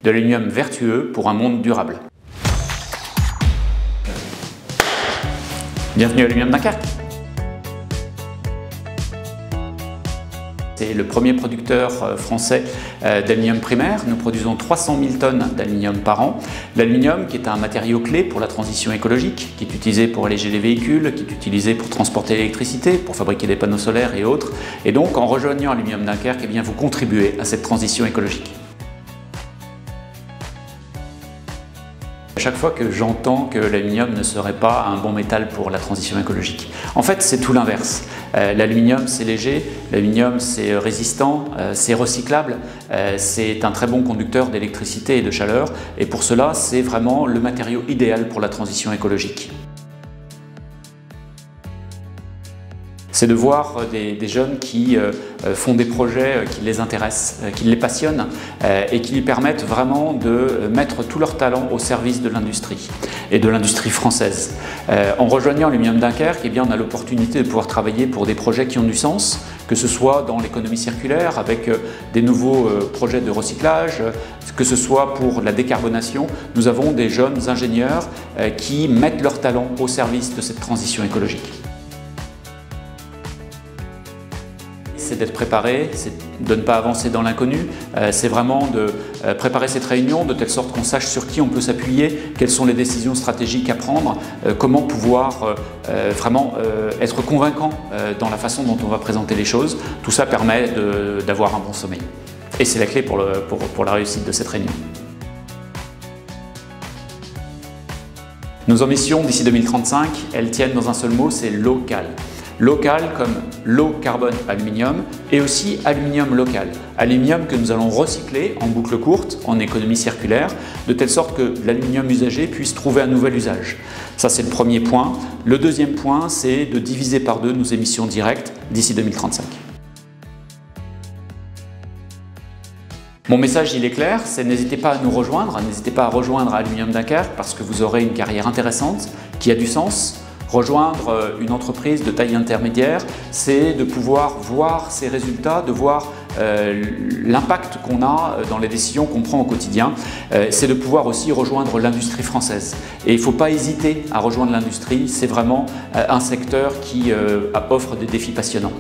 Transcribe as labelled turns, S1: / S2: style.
S1: de l'aluminium vertueux pour un monde durable. Bienvenue à Aluminium Dunkerque. C'est le premier producteur français d'aluminium primaire. Nous produisons 300 000 tonnes d'aluminium par an. L'aluminium qui est un matériau clé pour la transition écologique, qui est utilisé pour alléger les véhicules, qui est utilisé pour transporter l'électricité, pour fabriquer des panneaux solaires et autres. Et donc en rejoignant Aluminium Dunkerque, eh bien, vous contribuez à cette transition écologique. À chaque fois que j'entends que l'aluminium ne serait pas un bon métal pour la transition écologique. En fait, c'est tout l'inverse. L'aluminium, c'est léger, l'aluminium, c'est résistant, c'est recyclable, c'est un très bon conducteur d'électricité et de chaleur. Et pour cela, c'est vraiment le matériau idéal pour la transition écologique. C'est de voir des jeunes qui font des projets qui les intéressent, qui les passionnent et qui lui permettent vraiment de mettre tout leur talent au service de l'industrie et de l'industrie française. En rejoignant Aluminium Dunkerque, eh bien, on a l'opportunité de pouvoir travailler pour des projets qui ont du sens, que ce soit dans l'économie circulaire avec des nouveaux projets de recyclage, que ce soit pour la décarbonation. Nous avons des jeunes ingénieurs qui mettent leur talent au service de cette transition écologique. C'est d'être préparé, c'est de ne pas avancer dans l'inconnu, c'est vraiment de préparer cette réunion de telle sorte qu'on sache sur qui on peut s'appuyer, quelles sont les décisions stratégiques à prendre, comment pouvoir vraiment être convaincant dans la façon dont on va présenter les choses. Tout ça permet d'avoir un bon sommeil. Et c'est la clé pour la réussite de cette réunion. Nos ambitions d'ici 2035, elles tiennent dans un seul mot, c'est local. Local comme low carbone aluminium et aussi aluminium local. Aluminium que nous allons recycler en boucle courte, en économie circulaire, de telle sorte que l'aluminium usagé puisse trouver un nouvel usage. Ça, c'est le premier point. Le deuxième point, c'est de diviser par deux nos émissions directes d'ici 2035. Mon message, il est clair, c'est n'hésitez pas à nous rejoindre, n'hésitez pas à rejoindre Aluminium Dunkerque parce que vous aurez une carrière intéressante, qui a du sens. Rejoindre une entreprise de taille intermédiaire, c'est de pouvoir voir ses résultats, de voir l'impact qu'on a dans les décisions qu'on prend au quotidien. C'est de pouvoir aussi rejoindre l'industrie française. Et il ne faut pas hésiter à rejoindre l'industrie, c'est vraiment un secteur qui offre des défis passionnants.